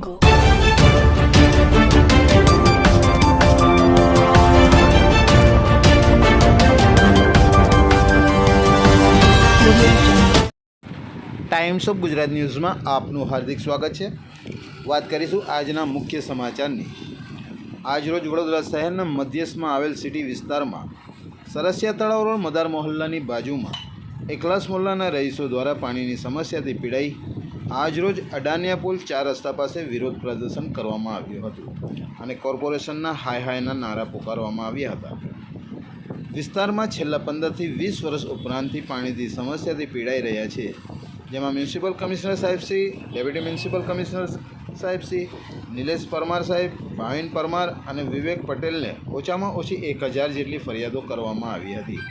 jungle. Times of Gujarat ન્યૂઝમાં આપનું હાર્દિક સ્વાગત છે। વાત કરીશું આજના મુખ્ય સમાચારની। આજરોજ વડોદરા શહેરના મધ્યમાં આવેલ સિટી વિસ્તારમાં સરસિયા તળાવ રોડ મદાર મોહલ્લાની બાજુમાં એકલાસ મોહલ્લાના રહીશો દ્વારા પાણીની સમસ્યાથી પીડાઈ આજરોજ અડાનિયા પુલ 4 રસ્તા પાસે વિરોધ પ્રદર્શન કરવામાં આવ્યું હતું અને કોર્પોરેશનના હાય હાયના નારા પુકારવામાં આવ્યા હતા। વિસ્તારમાં છેલ્લા 15 થી 20 વર્ષ ઉપરાંતથી પાણીની સમસ્યાથી પીડાઈ રહ્યા છે, જેમાં મ્યુનિસિપલ કમિશનર સાહેબ શ્રી, ડેપ્યુટી મ્યુનિસિપલ કમિશનર સાહેબ શ્રી, નિલેશ પરમાર સાહેબ, ભાવિન પરમાર અને વિવેક પટેલને ઓછામાં ઓછી 1000 જેટલી ફરિયાદો કરવામાં આવી હતી,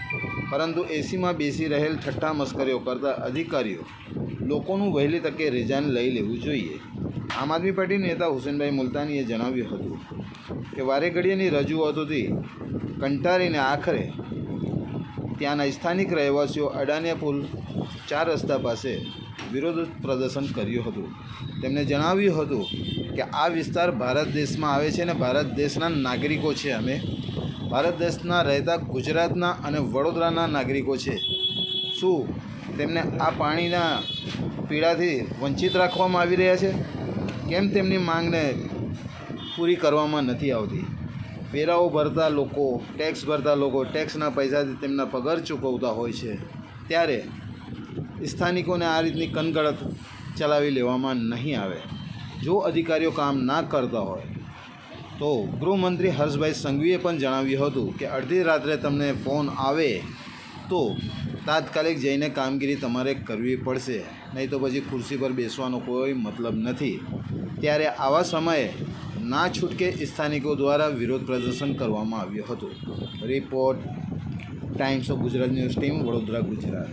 પરંતુ એસીમાં બેસી રહેલ ઠઠ્ઠા મસ્કરીઓ કરતા અધિકારીઓ લોકોનું વહેલી તકે રિઝાઇન લઈ લેવું જોઈએ। આમ આદમી પાર્ટી નેતા હુસેનભાઈ મુલતાનીએ જણાવ્યું હતું કે વારે ઘડીએની રજૂઆતોથી કંટાળીને આખરે ત્યાંના સ્થાનિક રહેવાસીઓ અડાનિયા પુલ 4 રસ્તા પાસે વિરોધ પ્રદર્શન કર્યું હતું। તેમણે જણાવ્યું હતું કે આ વિસ્તાર ભારત દેશમાં આવે છે અને ભારત દેશના નાગરિકો છે। અમે ભારત દેશના રહેતા ગુજરાતના અને વડોદરાના નાગરિકો છે। શું તેમને આ પાણીના પીડાથી વંચિત રાખવામાં આવી રહ્યા છે? કેમ તેમની માંગને પૂરી કરવામાં નથી આવતી? વેરાઓ ભરતા લોકો, ટેક્સ ભરતા લોકો ટેક્સના પૈસાથી તેમના પગાર ચૂકવતા હોય છે, ત્યારે સ્થાનિકોને આ રીતની કનગડત ચલાવી લેવામાં નહીં આવે। જો અધિકારીઓ કામ ના કરતા હોય તો ગૃહમંત્રી હર્ષભાઈ સંઘવીએ પણ જણાવ્યું હતું કે અડધી રાત્રે તમને ફોન આવે તો તાત્કાલિક જઈને કામગીરી તમારે કરવી પડશે, નહીં તો પછી ખુરશી પર બેસવાનો કોઈ મતલબ નથી। ત્યારે આવા સમયે ના છૂટકે સ્થાનિકો દ્વારા વિરોધ પ્રદર્શન કરવામાં આવ્યું હતું। Report times of Gujarat news team, Vadodara, Gujarat.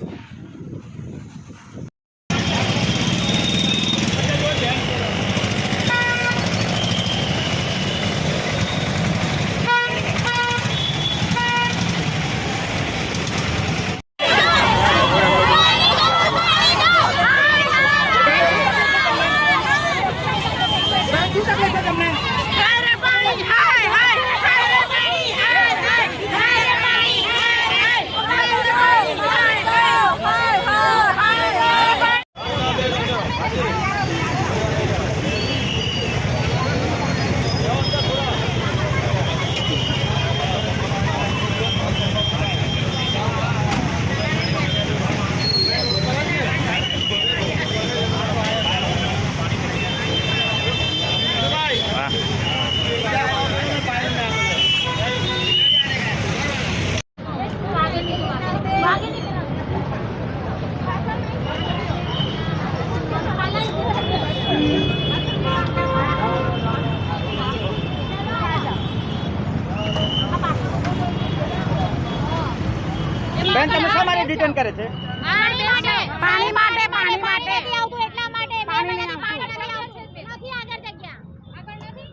બેન, તમે શા માટે ડિટેન કરે છે? પાણી માટે આવતું એટલા માટે પાણી નથી આગળ જગ્યા આગળ નથી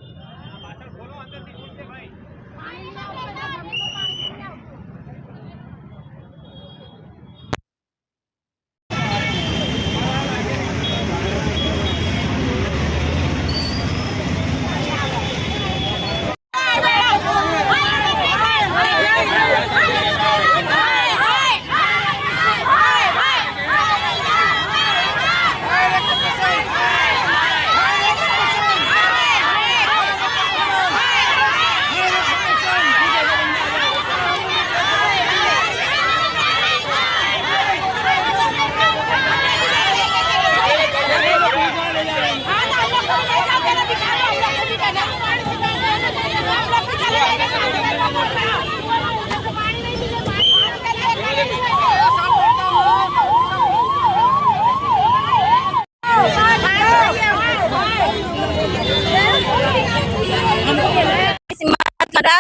પાછળ ખોલો અંદરથી ખુલશે ભાઈ પાણી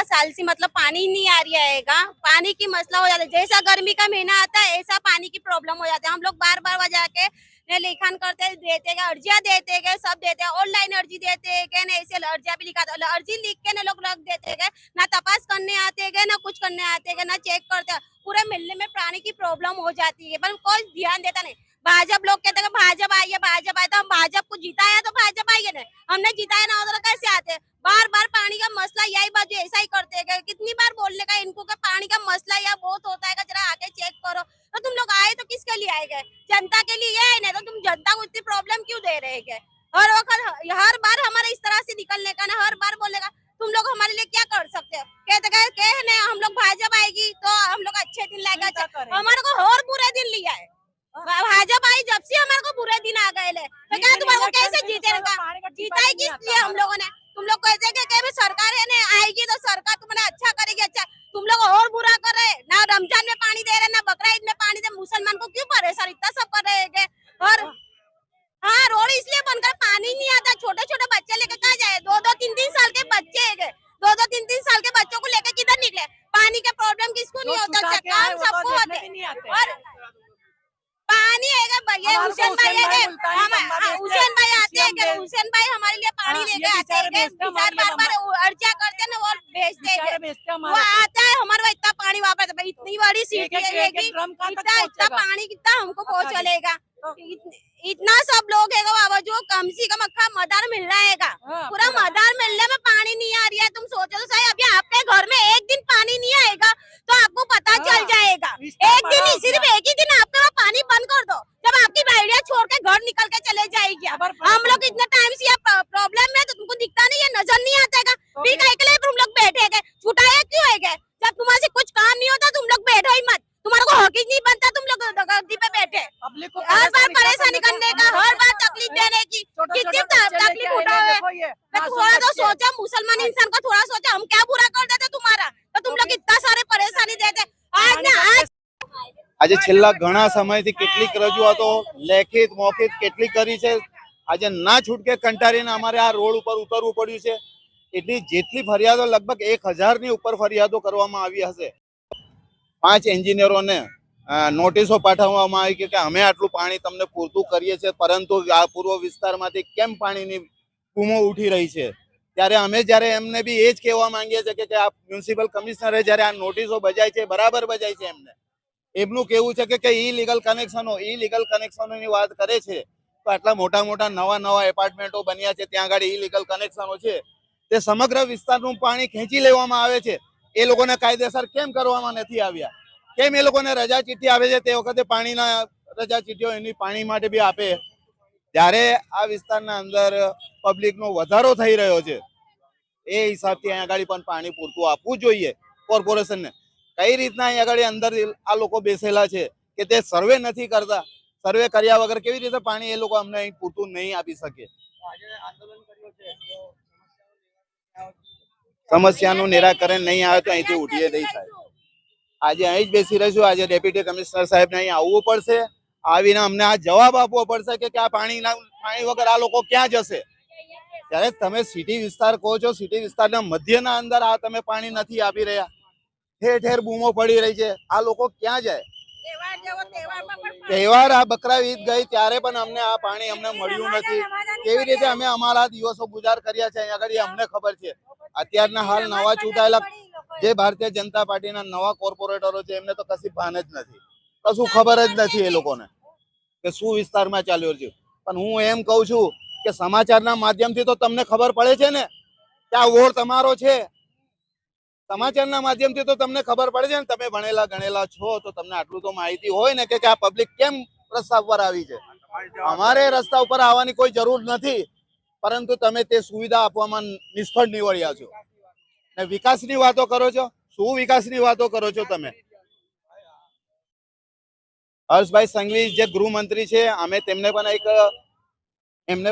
साल से मतलब पानी नहीं आ रही है। पानी की मसला हो जाता है, जैसा गर्मी का महीना आता है ऐसा पानी की प्रॉब्लम हो जाती है। हम लोग बार बार जाके लेखन करते देते हैं, अर्जियां देते हैं, सब देते हैं, ऑनलाइन अर्जी देते हैं, ऐसे अर्जियां भी लिखा अर्जी लिख के ना लोग रख देते हैं, ना तपास करने आते हैं, ना कुछ करने आते हैं, ना चेक करते हैं। पूरे मिलने में पानी की प्रॉब्लम हो जाती है, पर कोई ध्यान देता नहीं। भाजपा लोग कहते हैं कि भाजपा आई है, तो हम भाजपा को जिताया तो भाजपा आई है ना, हमने जिताया ना होता तो कैसे आते? बार बार पानी का मसला यही बाजू ऐसा ही करते हैं। कितनी बार बोलने का इनको कि पानी का मसला यहाँ बहुत होता है, जरा आके चेक करो। तो तुम लोग आए तो किसके लिए आए गए? जनता के लिए है ना, तो तुम जनता को इतनी प्रॉब्लम क्यों दे रहे हैं? हर वक्त हर बार हमारे इस तरह से निकलने का ना, हर बार बोलने का तुम लोग हमारे लिए क्या कर सकते हो? कहते हैं हम लोग भाजपा आएगी तो हम लोग अच्छे दिन लाएगा, हमारे को और बुरे दिन लिया है। भाजपा आई जब से हमारे को बुरे दिन आ गए ले, तो क्या तुम्हारे को कैसे जीतेगा? जीता है किस लिए हम लोगों ने? तुम लोग कहते हैं कि सरकार है ना आएगी तो सरकार तुम्हारा अच्छा करेगी, अच्छा तुम लोग और बुरा कर रहे। ना रमजान में पानी दे रहे, ना बकरा ईद में पानी दे, मुसलमान को क्यों परेशान इतना सब कर रहे हैं? और हाँ, रोड इसलिए बनकर पानी नहीं आता, छोटे छोटे बच्चे लेके कहाँ जाए? 2-3 साल के बच्चे है, 2-3 साल के बच्चों को लेकर किधर निकले? पानी का प्रॉब्लम किसको नहीं होता? काम सबको होते। और पानी है ये हुसैन भाई है, हुसैन भाई आते हैं, हुसैन भाई हमारे लिए पानी लेके आते हैं, बार बार अर्जा करते हैं ना वो भेजते हैं, वो आता है हमारे इतना पानी वापस। इतनी बड़ी सिटी है कि इतना पानी कितना हमको पहुँचलेगा? इतना सब लोग है बाबा, जो कम से कम अक्खा मदार मिल रहा है, पूरा मदार मिलने में पानी नहीं आ रही है। तुम सोचो तो सही, अभी आपके घर में एक दिन पानी नहीं आएगा तो आपको पता चल जाएगा। एक दिन ही, सिर्फ एक ही दिन आपके वहाँ पानी बंद कर दो, जब आपकी भेड़िया छोड़ के घर निकल के चले जाएगी। हम लोग इतना टाइम से प्रॉब्लम है तो तुमको दिखता नहीं है, नजर नहीं आता है? तुम लोग बैठे गए, छुटाया क्यों है गए? जब तुम्हारे कुछ काम नहीं होता तुम लोग बैठो ही मत, तुम्हारे को हक ही नहीं बनता, तुम लोग गद्दी पे बैठे हर बार परेशानी करने का, हर बार तकलीफ देने की। कितनी तकलीफ उठाओ? थोड़ा तो सोचो, मुसलमान इंसान को थोड़ा सोचो, हम क्या बुरा कर देते तुम्हारा, तो तुम लोग इतना सारे परेशानी देते। आज ना आज આજે છેલ્લા ઘણા સમયથી કેટલીક રજૂઆતો લેખિત મૌખિક કેટલી કરી છે, આજે ના છૂટકે કંટાળીને અમારે આ રોડ ઉપર ઉતરવું પડ્યું છે। એટલી જેટલી ફરિયાદો લગભગ 1000ની ઉપર ફરિયાદો કરવામાં આવી હશે। 5 એન્જિનિયરોને નોટિસો પાઠવવામાં આવી કે અમે આટલું પાણી તમને પૂરતું કરીએ છીએ, પરંતુ આ પૂર્વ વિસ્તારમાંથી કેમ પાણીની બૂમો ઉઠી રહી છે? ત્યારે અમે જ્યારે એમને બી એ જ કહેવા માંગીએ છીએ કે આ મ્યુનિસિપલ કમિશનરે જ્યારે આ નોટિસો બજાવી છે બરાબર બજાવી છે। એમનું કહેવું છે કે ઇલીગલ કનેક્શનોની વાત કરે છે, તો આટલા મોટા મોટા નવા એપાર્ટમેન્ટો બન્યા છે, ત્યાં આગળ ઇલીગલ કનેક્શનો છે, તે સમગ્ર વિસ્તારનું પાણી ખેંચી લેવામાં આવે છે। એ લોકોને કાયદેસર કેમ કરવામાં નથી આવ્યા? કેમ એ લોકોને રજા ચીઠ્ઠી આવે છે તે વખતે પાણીના રજા ચીઠ્ઠીઓ એની પાણી માટે બી આપે? જ્યારે આ વિસ્તારના અંદર પબ્લિકનો વધારો થઈ રહ્યો છે એ હિસાબથી અહીંયા આગળ પણ પાણી પૂરતું આપવું જોઈએ કોર્પોરેશનને। કઈ રીતના અહીંયા આગળ અંદર આ લોકો બેસેલા છે કે તે સર્વે નથી કરતા? સર્વે કર્યા વગર કેવી રીતે પાણી એ લોકો અમને અહીં પૂરતું નહીં આપી શકે? સમસ્યાનું નિરાકરણ નહીં આવે તો અહીંથી ઉઠીએ નહીં સાહેબ। આજે અહીં જ બેસી રહીશું। આજે ડેપ્યુટી કમિશનર સાહેબને અહીં આવવું પડશે, આવીને અમને આ જવાબ આપવો પડશે કે આ પાણી વગર આ લોકો ક્યાં જશે? ત્યારે તમે સિટી વિસ્તાર કહો છો, સિટી વિસ્તારના મધ્યના અંદર આ તમે પાણી નથી આપી રહ્યા, ઠેર ઠેર બૂમો પડી રહી છે, આ લોકો ક્યાં જાય? તહેવાર આ બકરા ઈદ ગઈ ત્યારે પણ અમને આ પાણી અમને મળ્યું નથી। કેવી રીતે અમે અમારા દિવસો ગુજાર કર્યા છે અહીંયા આગળ અમને ખબર છે। અત્યારના હાલ નવા ચૂંટાયેલા જે ભારતીય જનતા પાર્ટીના નવા કોર્પોરેટરો છે એમને તો કશી ભાન જ નથી, કશું ખબર જ નથી એ લોકોને કે શું વિસ્તારમાં ચાલ્યો છે। પણ હું એમ કહું છું કે સમાચારના માધ્યમથી તો તમને ખબર પડે છે ને કે આ વોર્ડ તમારો છે। સમાચારના માધ્યમથી તો તમને ખબર પડે છે ને, તમે ભણેલા ગણેલા છો તો તમને આટલું તો માહિતી હોય ને કે આ પબ્લિક કેમ રસ્તા ઉપર આવી છે। અમારે રસ્તા ઉપર આવવાની કોઈ જરૂર નથી, પરંતુ તમે તે સુવિધા આપવામાં નિષ્ફળ નીવડ્યા છો ને વિકાસની વાતો કરો છો। શું વિકાસની વાતો કરો છો તમે? હર્ષભાઈ સંઘવી જે ગૃહમંત્રી છે, અમે તેમને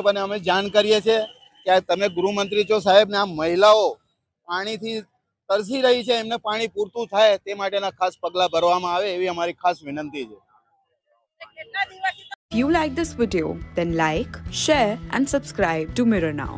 પણ અમે જાણ કરીએ છીએ કે તમે ગૃહમંત્રી છો સાહેબ ને આ મહિલાઓ પાણીથી તરસી રહી છે, એમને પાણી પૂરતું થાય તે માટેના ખાસ પગલાં ભરવામાં આવે એવી અમારી ખાસ વિનંતી છે। If you like this video, then like, share and subscribe to Mirror Now.